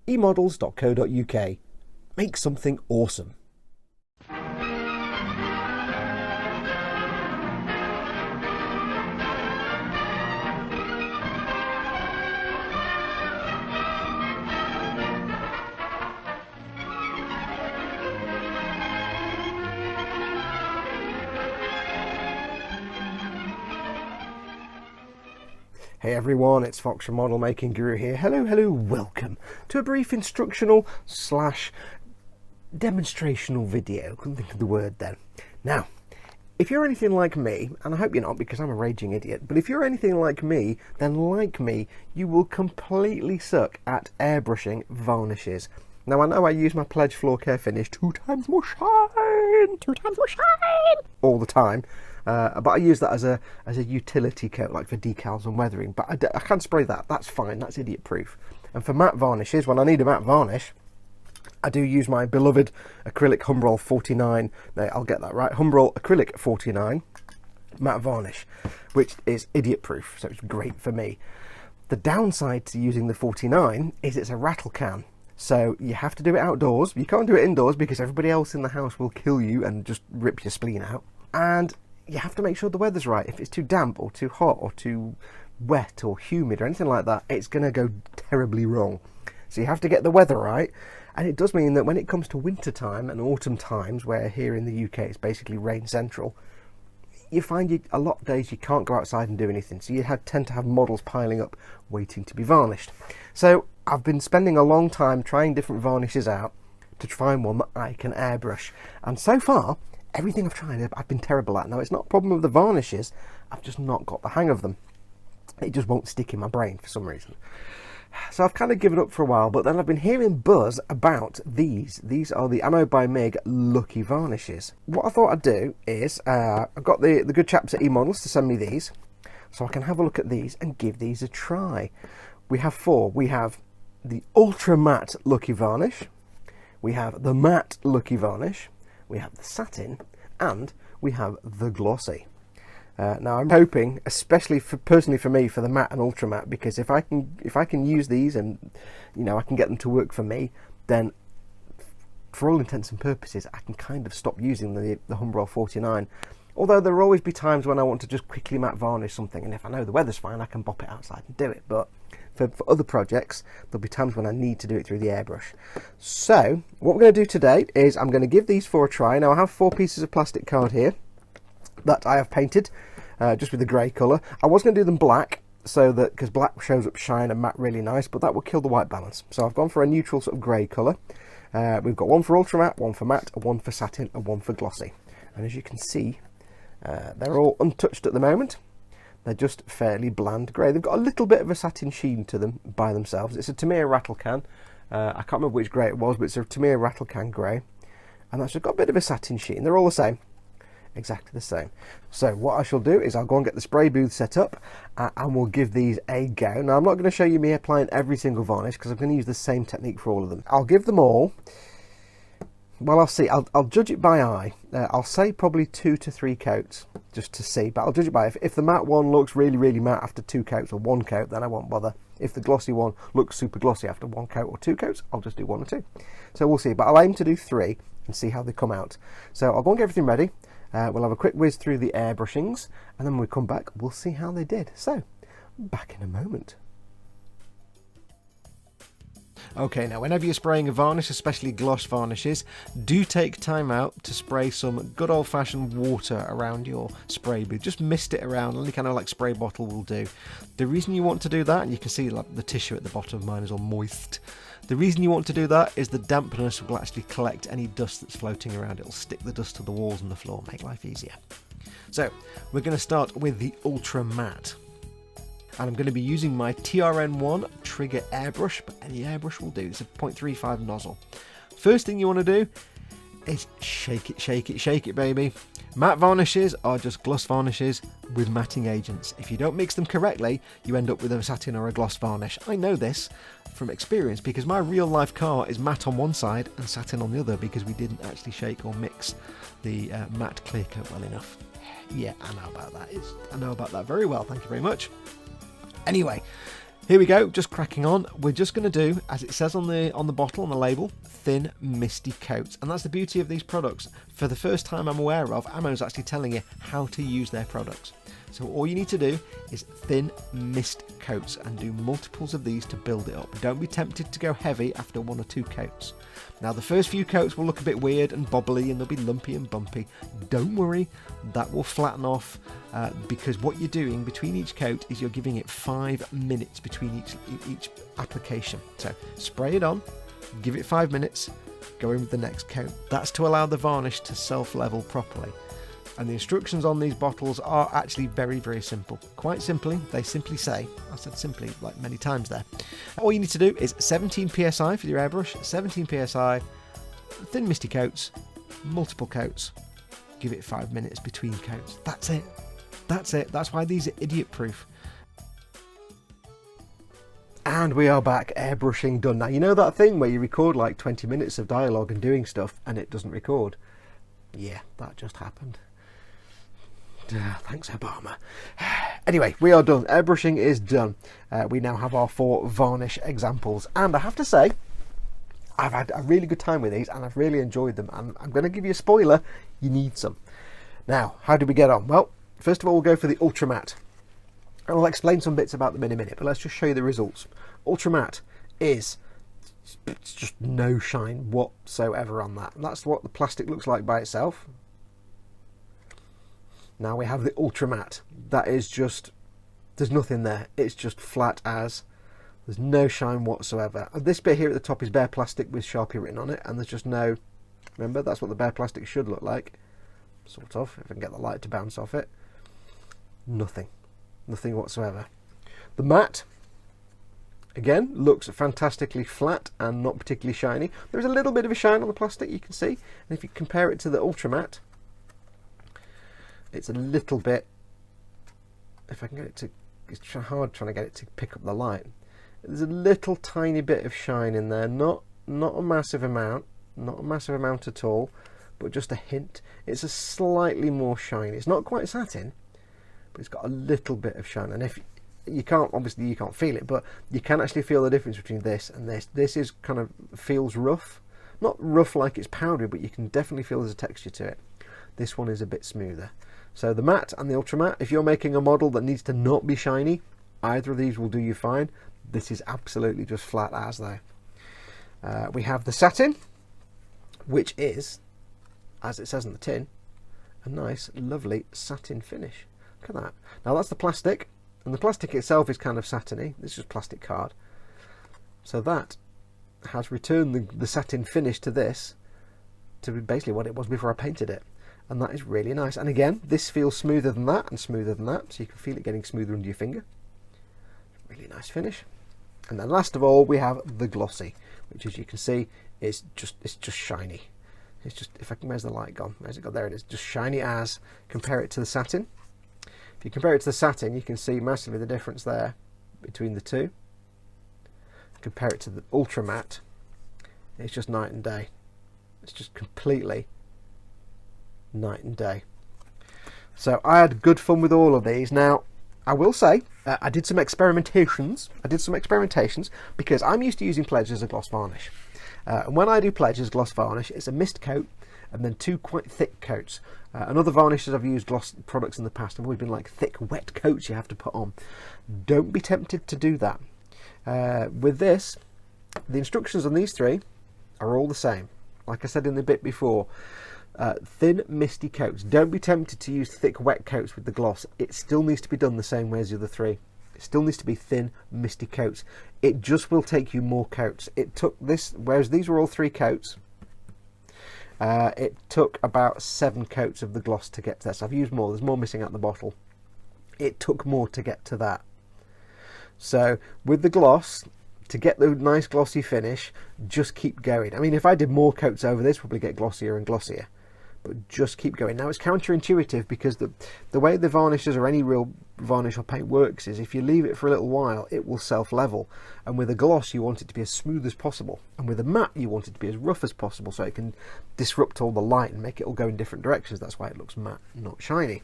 emodels.co.uk. Make something awesome. Hey everyone, it's Foxx from Model Making Guru here. Hello, welcome to a brief instructional slash demonstrational video. Couldn't think of the word then. Now, if you're anything like me, and I hope you're not because I'm a raging idiot, but if you're anything like me, then like me, you will completely suck at airbrushing varnishes. Now I know I use my Pledge Floor Care Finish 2 times more shine all the time. But I use that as a utility coat, like for decals and weathering. But I can spray that. That's fine. That's idiot proof. And for matte varnishes, when I need a matte varnish, I do use my beloved acrylic Humbrol 49. No, I'll get that right. Humbrol acrylic 49 matte varnish, which is idiot proof. So it's great for me. The downside to using the 49 is it's a rattle can. So you have to do it outdoors. You can't do it indoors because everybody else in the house will kill you and just rip your spleen out. And you have to make sure the weather's right. If it's too damp or too hot or too wet or humid or anything like that, it's going to go terribly wrong. So you have to get the weather right. And it does mean that when it comes to winter time and autumn times, where here in the UK it's basically rain central, you find a lot of days you can't go outside and do anything. So you tend to have models piling up waiting to be varnished. So I've been spending a long time trying different varnishes out to find one that I can airbrush. And so far, everything I've tried, I've been terrible at. Now, it's not a problem with the varnishes, I've just not got the hang of them. It just won't stick in my brain for some reason. So I've kind of given up for a while, but then I've been hearing buzz about these. These are the Ammo by Mig Lucky Varnishes. What I thought I'd do is, I've got the good chaps at eModels to send me these, so I can have a look at these and give these a try. We have 4. We have the Ultra Matte Lucky Varnish, we have the Matte Lucky Varnish, we have the Satin, and we have the Glossy. Now I'm hoping, especially personally for me, for the matte and ultra matte, because if I can use these and I can get them to work for me, then for all intents and purposes I can kind of stop using the Humbrol 49. Although there will always be times when I want to just quickly matte varnish something, and if I know the weather's fine I can bop it outside and do it. But for other projects there'll be times when I need to do it through the airbrush. So what we're going to do today is I'm going to give these 4 a try. Now I have 4 pieces of plastic card here that I have painted just with the grey colour. I was going to do them black, so that because black shows up shine and matte really nice, but that will kill the white balance. So I've gone for a neutral sort of grey colour. We've got one for ultra matte, one for matte, one for satin, and one for glossy. And as you can see, they're all untouched at the moment. They're just fairly bland grey. They've got a little bit of a satin sheen to them by themselves. It's a Tamiya rattle can. I can't remember which grey it was, but it's a Tamiya rattle can grey, and that's just got a bit of a satin sheen. They're all the same, exactly the same. So what I shall do is I'll go and get the spray booth set up, and we'll give these a go. Now I'm not going to show you me applying every single varnish because I'm going to use the same technique for all of them. I'll give them all. Well, I'll see. I'll judge it by eye. I'll say probably 2 to 3 coats just to see, but I'll judge it by if the matte one looks really matte after 2 coats or 1 coat, then I won't bother. If the glossy one looks super glossy after 1 coat or 2 coats, I'll just do 1 or 2. So we'll see, but I'll aim to do 3 and see how they come out. So I'll go and get everything ready. We'll have a quick whiz through the airbrushings, and then when we come back, we'll see how they did. So, back in a moment. Okay, now whenever you're spraying a varnish, especially gloss varnishes, do take time out to spray some good old-fashioned water around your spray booth. Just mist it around, any kind of like spray bottle will do. The reason you want to do that, and you can see like the tissue at the bottom of mine is all moist. The reason you want to do that is the dampness will actually collect any dust that's floating around. It'll stick the dust to the walls and the floor, make life easier. So we're going to start with the Ultra Matte. And I'm going to be using my TRN1 Trigger airbrush, but any airbrush will do. It's a 0.35 nozzle. First thing you want to do is shake it, baby. Matte varnishes are just gloss varnishes with matting agents. If you don't mix them correctly, you end up with a satin or a gloss varnish. I know this from experience because my real life car is matte on one side and satin on the other because we didn't actually shake or mix the matte clear coat well enough. Yeah, I know about that. I know about that very well, thank you very much. Anyway, Here we go, just cracking on. We're just going to do, as it says on the bottle, on the label, thin misty coats. And that's the beauty of these products. For the first time I'm aware of, Ammo's actually telling you how to use their products. So all you need to do is thin mist coats and do multiples of these to build it up. Don't be tempted to go heavy after 1 or 2 coats. Now the first few coats will look a bit weird and bobbly and they'll be lumpy and bumpy. Don't worry, that will flatten off because what you're doing between each coat is you're giving it 5 minutes between each application. So spray it on, give it 5 minutes, go in with the next coat. That's to allow the varnish to self-level properly. And the instructions on these bottles are actually very, very simple. Quite simply, they simply say, I said simply like many times there, all you need to do is 17 psi for your airbrush, 17 psi, thin misty coats, multiple coats, give it 5 minutes between coats. That's it. That's it. That's why these are idiot proof. And we are back, airbrushing done. Now, you know that thing where you record like 20 minutes of dialogue and doing stuff and it doesn't record? Yeah, that just happened. Thanks, Obama. Anyway, we are done. Airbrushing is done. We now have our 4 varnish examples. And I have to say, I've had a really good time with these and I've really enjoyed them. And I'm going to give you a spoiler. You need some. Now, how do we get on? Well, first of all, we'll go for the Ultra Matte. And I'll explain some bits about them in a minute, but let's just show you the results. Ultra Matte is it's just no shine whatsoever on that. And that's what the plastic looks like by itself. Now we have the Ultra Matte. That is just, there's nothing there. It's just flat as, there's no shine whatsoever. And this bit here at the top is bare plastic with Sharpie written on it, and there's just no, remember, that's what the bare plastic should look like. Sort of, if I can get the light to bounce off it. Nothing. Nothing whatsoever. The matte, again, looks fantastically flat and not particularly shiny. There is a little bit of a shine on the plastic, you can see. And if you compare it to the Ultra Matte, it's a little bit, if I can get it to, it's hard trying to get it to pick up the light. There's a little tiny bit of shine in there, not a massive amount, not a massive amount at all, but just a hint. It's a slightly more shiny. It's not quite satin, but it's got a little bit of shine. And if you can't, obviously you can't feel it, but you can actually feel the difference between this and this. This is kind of feels rough, not rough like it's powdery, but you can definitely feel there's a texture to it. This one is a bit smoother. So the matte and the Ultra Matte, if you're making a model that needs to not be shiny, either of these will do you fine. This is absolutely just flat as though. We have the satin, which is, as it says on the tin, a nice lovely satin finish. Look at that. Now that's the plastic, and the plastic itself is kind of satiny. This is just plastic card. So that has returned the satin finish to this, to basically what it was before I painted it. And that is really nice. And again, this feels smoother than that and smoother than that, so you can feel it getting smoother under your finger. Really nice finish. And then last of all, we have the glossy, which, as you can see, is just shiny. It's just, if I can, where's the light gone? Where's it gone? There it is. Just shiny as. Compare it to the satin. If you compare it to the satin, you can see massively the difference there between the two. Compare it to the Ultra Matte. It's just night and day. It's just completely night and day. So I had good fun with all of these. Now I will say I did some experimentations because I'm used to using Pledge as a gloss varnish, and when I do Pledge as gloss varnish, it's a mist coat and then 2 quite thick coats. And other varnishes I've used gloss products in the past have always been like thick wet coats you have to put on. Don't be tempted to do that. With this, the instructions on these 3 are all the same. Like I said in the bit before, thin misty coats. Don't be tempted to use thick wet coats with the gloss. It still needs to be done the same way as the other 3. It still needs to be thin misty coats. It just will take you more coats. It took this, whereas these were all 3 coats, it took about 7 coats of the gloss to get to this. I've used more. There's more missing out the bottle. It took more to get to that. So with the gloss, to get the nice glossy finish, just keep going. I mean, if I did more coats over this, probably get glossier and glossier. But just keep going. Now it's counterintuitive because the way the varnishes or any real varnish or paint works is if you leave it for a little while, it will self-level. And with a gloss, you want it to be as smooth as possible. And with a matte, you want it to be as rough as possible so it can disrupt all the light and make it all go in different directions. That's why it looks matte, not shiny.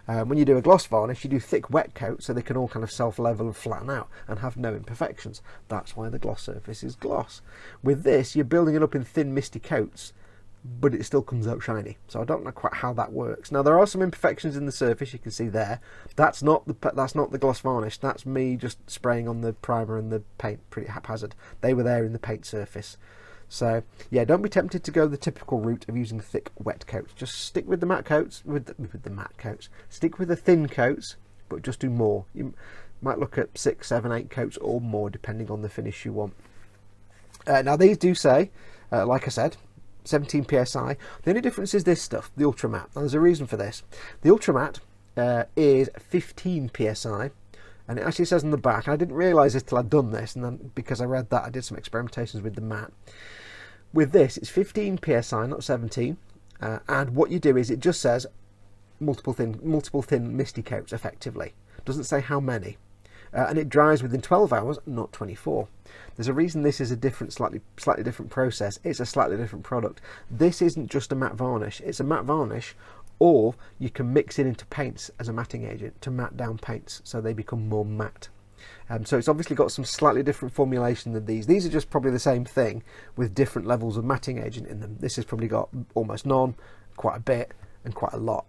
When you do a gloss varnish, you do thick wet coats so they can all kind of self-level and flatten out and have no imperfections. That's why the gloss surface is gloss. With this, you're building it up in thin misty coats, but it still comes out shiny. So I don't know quite how that works. Now there are some imperfections in the surface, you can see there. That's not the gloss varnish. That's me just spraying on the primer and the paint pretty haphazard. They were there in the paint surface. So yeah, don't be tempted to go the typical route of using thick wet coats. Just stick with the matte coats, stick with the thin coats, but just do more. You might look at 6, 7, 8 coats or more depending on the finish you want. Now these do say, like I said, 17 psi. The only difference is this stuff, the ultra matte. Now there's a reason for this. The ultra matte is 15 psi. And it actually says on the back, and I didn't realise this till I'd done this, and then because I read that I did some experimentations with the matte. With this, it's 15 psi, not 17, and what you do is it just says multiple thin misty coats, effectively. It doesn't say how many, and it dries within 12 hours, not 24. There's a reason this is a different, slightly different process. It's a slightly different product. This isn't just a matte varnish. It's a matte varnish, or you can mix it into paints as a matting agent to matte down paints so they become more matte. So it's obviously got some slightly different formulation than these. These are just probably the same thing with different levels of matting agent in them. This has probably got almost none, quite a bit, and quite a lot.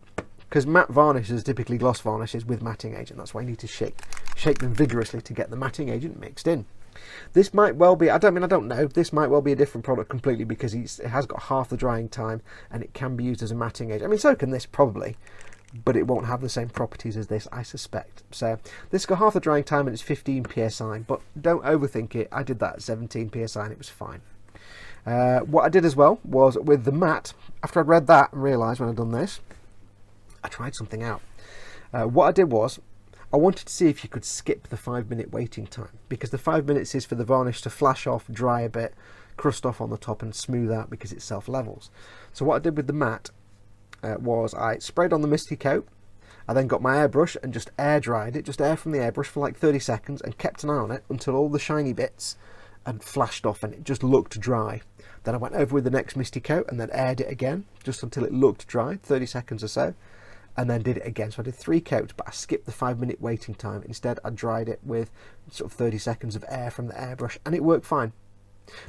Because matte varnishes are typically gloss varnishes with matting agent. That's why you need to shake them vigorously to get the matting agent mixed in. This might well be, I don't know, this might well be a different product completely because it has got half the drying time and it can be used as a matting agent. I mean, so can this probably, but it won't have the same properties as this, I suspect. So this has got half the drying time and it's 15 psi, but don't overthink it. I did that at 17 psi and it was fine. What I did as well was with the matte, after I'd read that and realised when I'd done this, I tried something out. What I did was, I wanted to see if you could skip the 5-minute waiting time, because the 5 minutes is for the varnish to flash off, dry a bit, crust off on the top and smooth out because it self-levels. So what I did with the matte was I sprayed on the misty coat. I then got my airbrush and just air dried it, just air from the airbrush for like 30 seconds and kept an eye on it until all the shiny bits had flashed off and it just looked dry. Then I went over with the next misty coat and then aired it again just until it looked dry, 30 seconds or so, and then did it again. So I did 3 coats, but I skipped the 5-minute waiting time. Instead I dried it with sort of 30 seconds of air from the airbrush and it worked fine.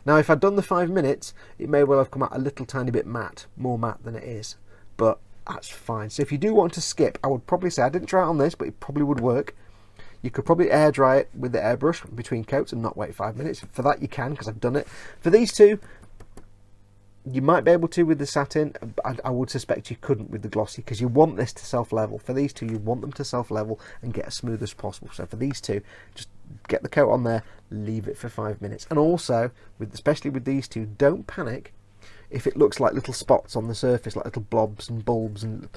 Now if I'd done the 5 minutes, it may well have come out a little tiny bit matte, more matte than it is, but that's fine. So if you do want to skip, I would probably say, I didn't try it on this, but it probably would work. You could probably air dry it with the airbrush between coats and not wait 5 minutes. For that you can, because I've done it. For these two, you might be able to with the satin. I would suspect you couldn't with the glossy, because you want this to self-level. For these two, you want them to self-level and get as smooth as possible. So for these two, just get the coat on there, leave it for 5 minutes. And also, especially with these two, don't panic if it looks like little spots on the surface, like little blobs and bulbs, and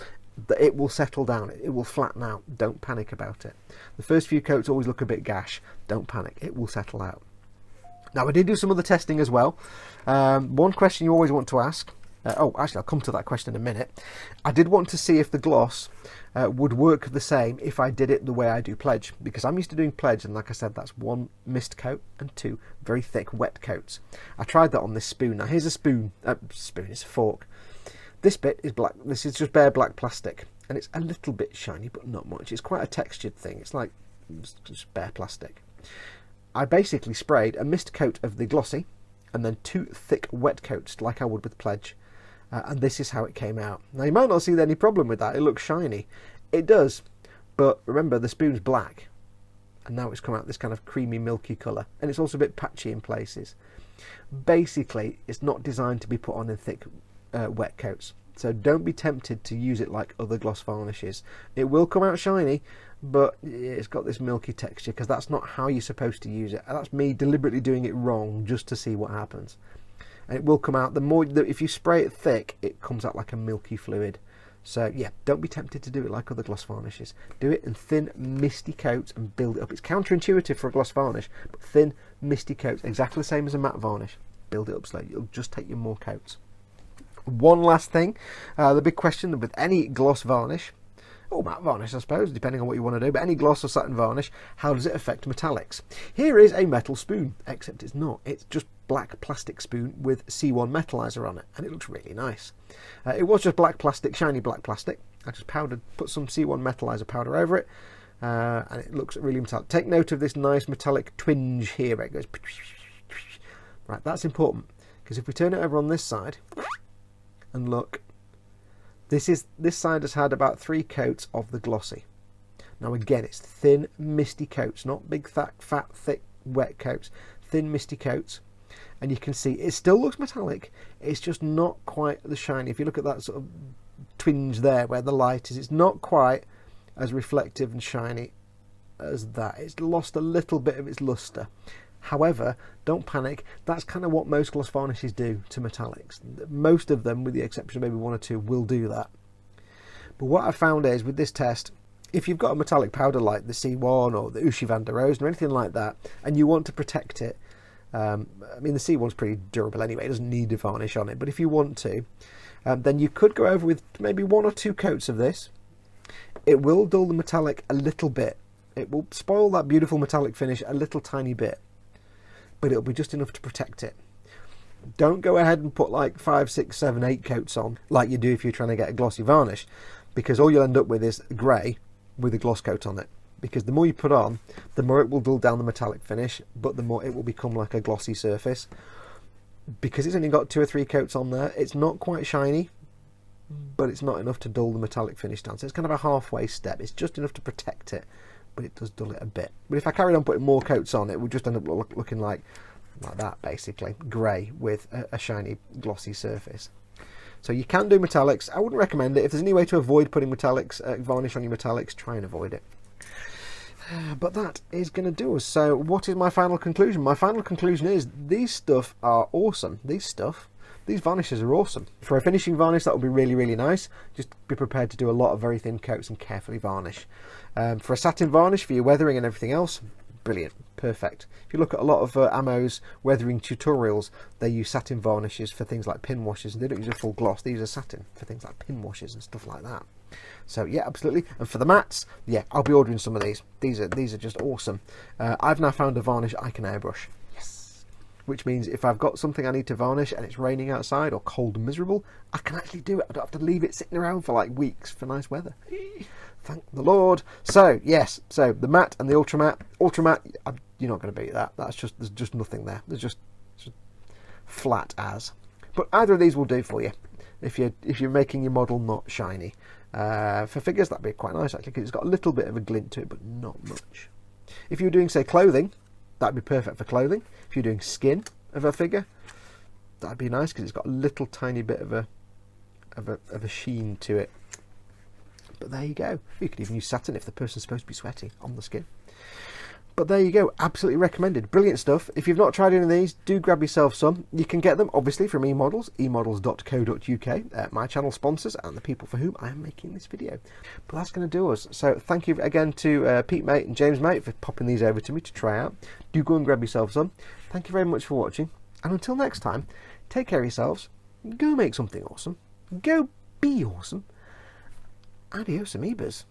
it will settle down, it will flatten out. Don't panic about it. The first few coats always look a bit gash. Don't panic, it will settle out. Now I did do some other testing as well. One question you always want to ask, oh actually I'll come to that question in a minute. I did want to see if the gloss would work the same if I did it the way I do pledge, because I'm used to doing pledge, and like I said, that's 1 mist coat and 2 very thick wet coats. I tried that on this spoon. Now here's a spoon, it's a fork. This bit is black, this is just bare black plastic, and it's a little bit shiny but not much. It's quite a textured thing, it's like just bare plastic. I basically sprayed a mist coat of the glossy and then 2 thick wet coats like I would with pledge. And this is how it came out. Now you might not see any problem with that, it looks shiny. It does, but remember the spoon's black and now it's come out this kind of creamy milky colour, and it's also a bit patchy in places. Basically it's not designed to be put on in thick wet coats, so don't be tempted to use it like other gloss varnishes. It will come out shiny, but it's got this milky texture because that's not how you're supposed to use it. That's me deliberately doing it wrong just to see what happens. And it will come out, if you spray it thick, it comes out like a milky fluid. So yeah, don't be tempted to do it like other gloss varnishes. Do it in thin misty coats and build it up. It's counterintuitive for a gloss varnish, but thin misty coats, exactly the same as a matte varnish. Build it up slowly, it'll just take you more coats. One last thing, the big question with any gloss varnish, or matte varnish I suppose, depending on what you want to do, but any gloss or satin varnish, how does it affect metallics? Here is a metal spoon, except it's not. It's just black plastic spoon with C1 metallizer on it, and it looks really nice. It was just black plastic, shiny black plastic, I just put some C1 metallizer powder over it, and it looks really metallic. Take note of this nice metallic twinge here where it goes. Right, that's important, because if we turn it over on this side and look, this side has had about 3 coats of the glossy. Now again, it's thin, misty coats, not big, fat, thick, wet coats. Thin, misty coats. And you can see it still looks metallic. It's just not quite the shiny. If you look at that sort of twinge there where the light is, it's not quite as reflective and shiny as that. It's lost a little bit of its luster. However, don't panic. That's kind of what most gloss varnishes do to metallics. Most of them, with the exception of maybe 1 or 2, will do that. But what I found is, with this test, if you've got a metallic powder like the C1 or the Ushi Van der Rosen or anything like that, and you want to protect it, I mean, the C1's pretty durable anyway, it doesn't need a varnish on it, but if you want to, then you could go over with maybe 1 or 2 coats of this. It will dull the metallic a little bit. It will spoil that beautiful metallic finish a little tiny bit, but it'll be just enough to protect it. Don't go ahead and put like 5, 6, 7, 8 coats on like you do if you're trying to get a glossy varnish, because all you'll end up with is grey with a gloss coat on it. Because the more you put on, the more it will dull down the metallic finish, but the more it will become like a glossy surface. Because it's only got 2 or 3 coats on there, it's not quite shiny, but it's not enough to dull the metallic finish down. So it's kind of a halfway step. It's just enough to protect it, but it does dull it a bit. But if I carried on putting more coats on, it would just end up looking like that, basically. Grey with a shiny, glossy surface. So you can do metallics. I wouldn't recommend it. If there's any way to avoid putting metallics, varnish on your metallics, try and avoid it. But that is going to do us. So what is my final conclusion? My final conclusion is these stuff are awesome. These varnishes are awesome. For a finishing varnish, that would be really, really nice. Just be prepared to do a lot of very thin coats and carefully varnish. For a satin varnish, for your weathering and everything else, brilliant, perfect. If you look at a lot of Ammo's weathering tutorials, they use satin varnishes for things like pin washes, and they don't use a full gloss. They use a satin for things like pin washes and stuff like that. So yeah, absolutely. And for the mattes, yeah, I'll be ordering some of these. These are just awesome. I've now found a varnish I can airbrush. Yes. Which means if I've got something I need to varnish and it's raining outside or cold and miserable, I can actually do it. I don't have to leave it sitting around for like weeks for nice weather. Thank the Lord. So yes, so the matte and the ultra matte. You're not going to beat that. There's just nothing there. There's just flat as. But either of these will do for you if you're making your model not shiny. For figures, that'd be quite nice actually, because it's got a little bit of a glint to it, but not much. If you're doing, say, clothing, that'd be perfect for clothing. If you're doing skin of a figure, that'd be nice because it's got a little tiny bit of a sheen to it. But there you go. You could even use satin if the person's supposed to be sweaty on the skin. But there you go, absolutely recommended. Brilliant stuff. If you've not tried any of these, do grab yourself some. You can get them, obviously, from eModels, emodels.co.uk, my channel sponsors and the people for whom I am making this video. But that's going to do us. So thank you again to Pete Mate and James Mate for popping these over to me to try out. Do go and grab yourself some. Thank you very much for watching. And until next time, take care of yourselves. Go make something awesome. Go be awesome. Adios, amoebas.